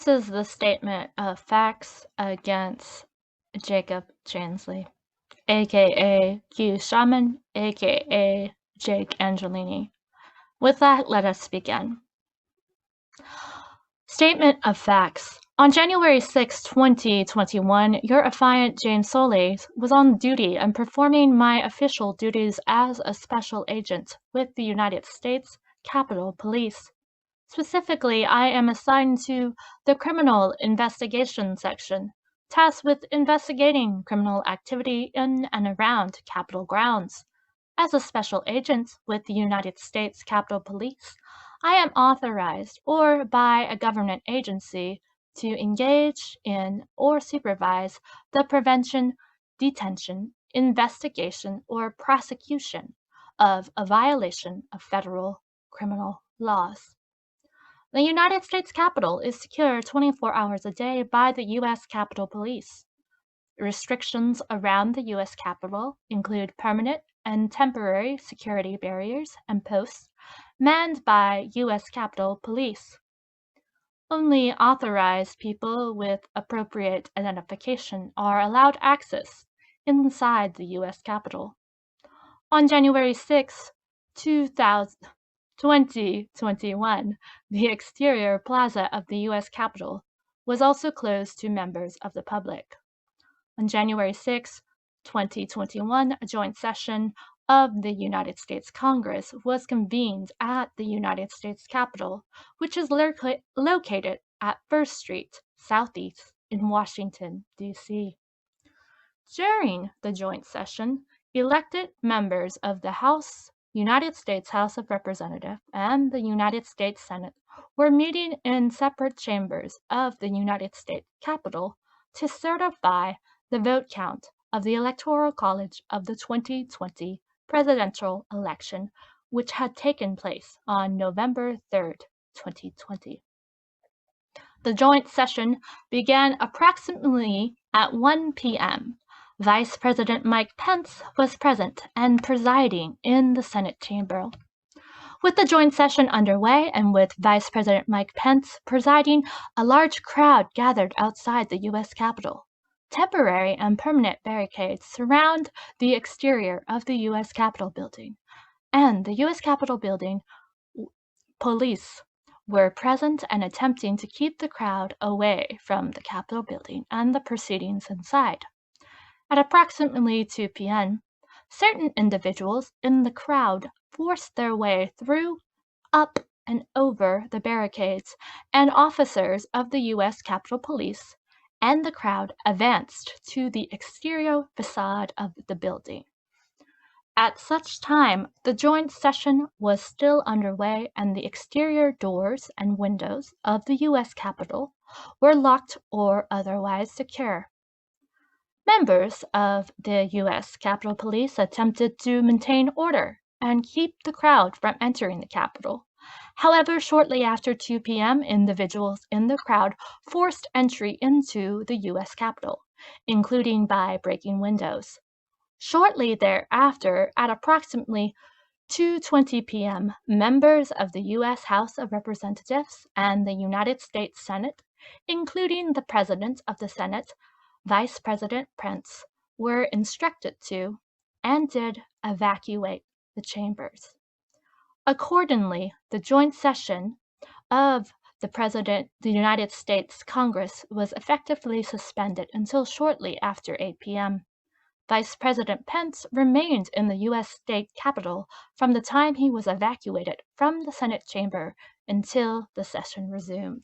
This is the statement of facts against Jacob Chansley, aka Q Shaman, aka Jake Angeli. With that, let us begin. Statement of facts. On January 6, 2021, your affiant James Solis was on duty and performing my official duties as a special agent with the United States Capitol Police. Specifically, I am assigned to the Criminal Investigation Section, tasked with investigating criminal activity in and around Capitol grounds. As a special agent with the United States Capitol Police, I am authorized or by a government agency to engage in or supervise the prevention, detention, investigation, or prosecution of a violation of federal criminal laws. The United States Capitol is secure 24 hours a day by the U.S. Capitol Police. Restrictions around the U.S. Capitol include permanent and temporary security barriers and posts manned by U.S. Capitol Police. Only authorized people with appropriate identification are allowed access inside the U.S. Capitol. On January 6, 2021, the exterior plaza of the U.S. Capitol was also closed to members of the public. On January 6, 2021, a joint session of the United States Congress was convened at the United States Capitol, which is located at 1st Street Southeast in Washington, D.C. During the joint session, elected members of the United States House of Representatives and the United States Senate were meeting in separate chambers of the United States Capitol to certify the vote count of the Electoral College of the 2020 presidential election, which had taken place on November 3, 2020. The joint session began approximately at 1 p.m. Vice President Mike Pence was present and presiding in the Senate chamber. With the joint session underway and with Vice President Mike Pence presiding, a large crowd gathered outside the U.S. Capitol. Temporary and permanent barricades surround the exterior of the U.S. Capitol building, and the U.S. Capitol building police were present and attempting to keep the crowd away from the Capitol building and the proceedings inside. At approximately 2 p.m., certain individuals in the crowd forced their way through, up, and over the barricades, and officers of the U.S. Capitol Police and the crowd advanced to the exterior facade of the building. At such time, the joint session was still underway and the exterior doors and windows of the U.S. Capitol were locked or otherwise secure. Members of the U.S. Capitol Police attempted to maintain order and keep the crowd from entering the Capitol. However, shortly after 2 p.m., individuals in the crowd forced entry into the U.S. Capitol, including by breaking windows. Shortly thereafter, at approximately 2:20 p.m., members of the U.S. House of Representatives and the United States Senate, including the President of the Senate, Vice President Pence, were instructed to and did evacuate the chambers. Accordingly, the joint session of the United States Congress was effectively suspended until shortly after 8 p.m. Vice President Pence remained in the U.S. State Capitol from the time he was evacuated from the Senate chamber until the session resumed.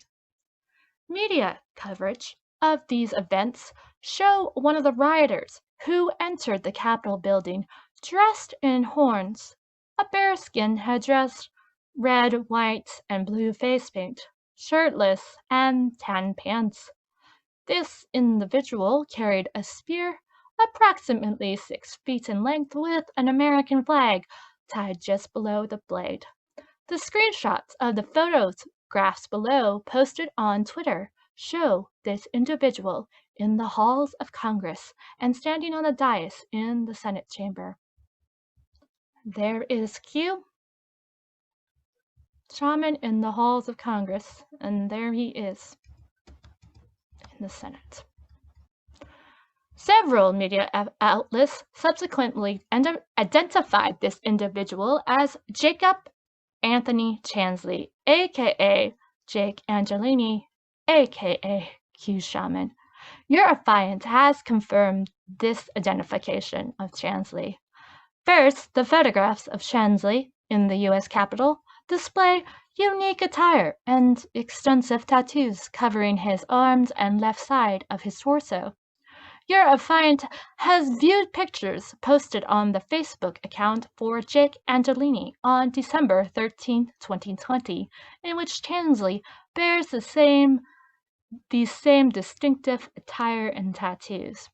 Media coverage of these events show one of the rioters who entered the Capitol building dressed in horns, a bearskin headdress, red, white, and blue face paint, shirtless, and tan pants. This individual carried a spear approximately 6 feet in length with an American flag tied just below the blade. The screenshots of the photographs below posted on Twitter show this individual in the halls of Congress and standing on a dais in the Senate chamber. There is Q Shaman in the halls of Congress, and there he is. the Senate. Several media outlets subsequently identified this individual as Jacob Anthony Chansley, aka Jake Angeli, aka Q Shaman. Eurofiant has confirmed this identification of Chansley. First, the photographs of Chansley in the U.S. Capitol display unique attire and extensive tattoos covering his arms and left side of his torso. Eurofiant has viewed pictures posted on the Facebook account for Jake Angeli on December 13, 2020, in which Chansley bears these same distinctive attire and tattoos.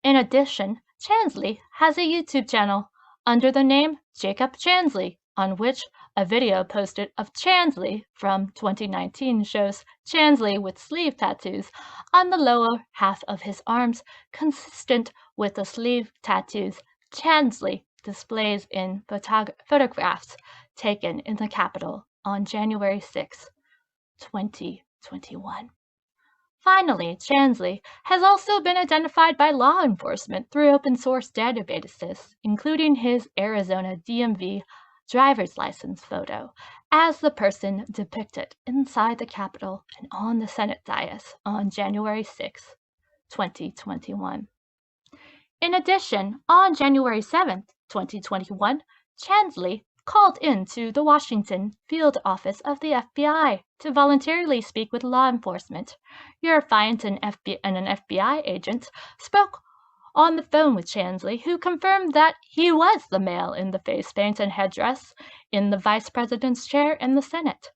In addition, Chansley has a YouTube channel under the name Jacob Chansley, on which a video posted of Chansley from 2019 shows Chansley with sleeve tattoos on the lower half of his arms, consistent with the sleeve tattoos Chansley displays in photographs taken in the Capitol on January 6, 2021. Finally, Chansley has also been identified by law enforcement through open-source databases, including his Arizona DMV driver's license photo, as the person depicted inside the Capitol and on the Senate dais on January 6, 2021. In addition, on January 7, 2021, Chansley called into the Washington field office of the FBI to voluntarily speak with law enforcement. Eurofiant and an FBI agent spoke on the phone with Chansley, who confirmed that he was the male in the face paint and headdress in the vice president's chair in the Senate.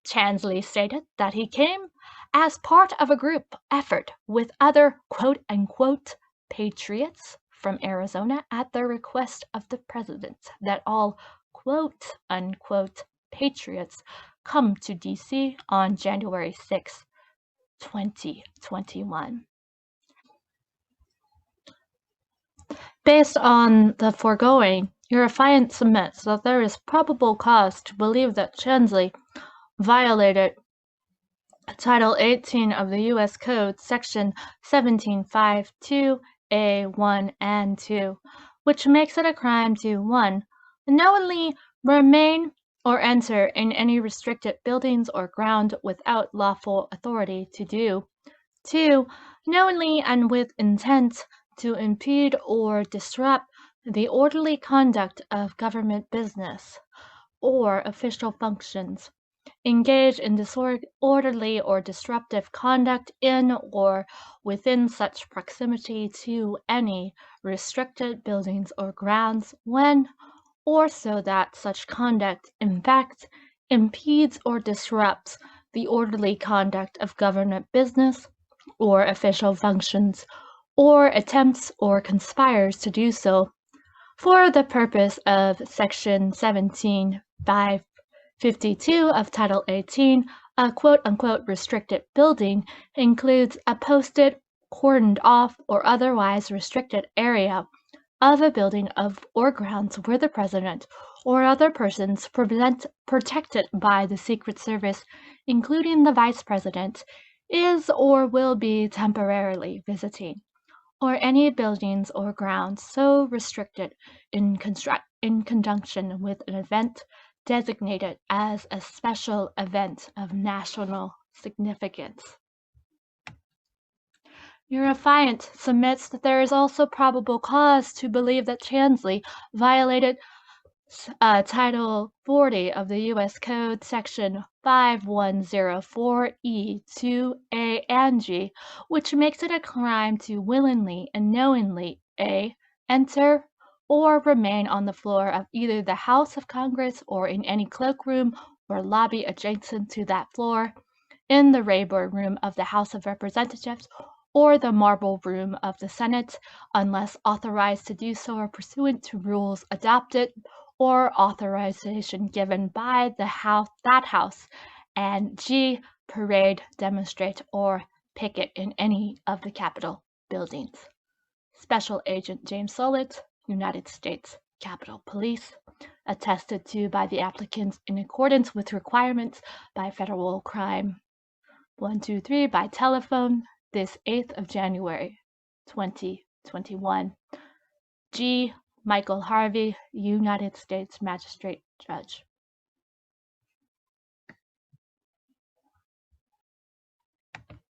Chansley stated that he came as part of a group effort with other quote-unquote patriots from Arizona at the request of the president that all quote-unquote patriots come to D.C. on January 6, 2021. Based on the foregoing, Eurofiant submits that there is probable cause to believe that Chansley violated Title 18 of the U.S. Code, Section 1752A1 and 2, which makes it a crime to 1. Knowingly remain or enter in any restricted buildings or ground without lawful authority to do. 2. Knowingly and with intent to impede or disrupt the orderly conduct of government business or official functions. Engage in disorderly or disruptive conduct in or within such proximity to any restricted buildings or grounds when or so that such conduct in fact impedes or disrupts the orderly conduct of government business or official functions, or attempts or conspires to do so for the purpose of Section 1752 of Title 18. A quote-unquote restricted building includes a posted, cordoned off, or otherwise restricted area of a building or grounds where the president or other persons protected by the Secret Service, including the vice president, is or will be temporarily visiting, or any buildings or grounds so restricted in conjunction with an event designated as a special event of national significance. Eurofiant submits that there is also probable cause to believe that Chansley violated Title 40 of the U.S. Code, Section 5104E2A and G, which makes it a crime to willingly and knowingly a. enter or remain on the floor of either the House of Congress or in any cloakroom or lobby adjacent to that floor, in the Rayburn Room of the House of Representatives or the Marble Room of the Senate, unless authorized to do so or pursuant to rules adopted or authorization given by that House, and G. Parade, demonstrate, or picket in any of the Capitol buildings. Special Agent James Solit, United States Capitol Police, attested to by the applicants in accordance with requirements by federal crime 123 by telephone this 8th of January, 2021. G. Michael Harvey, United States Magistrate Judge.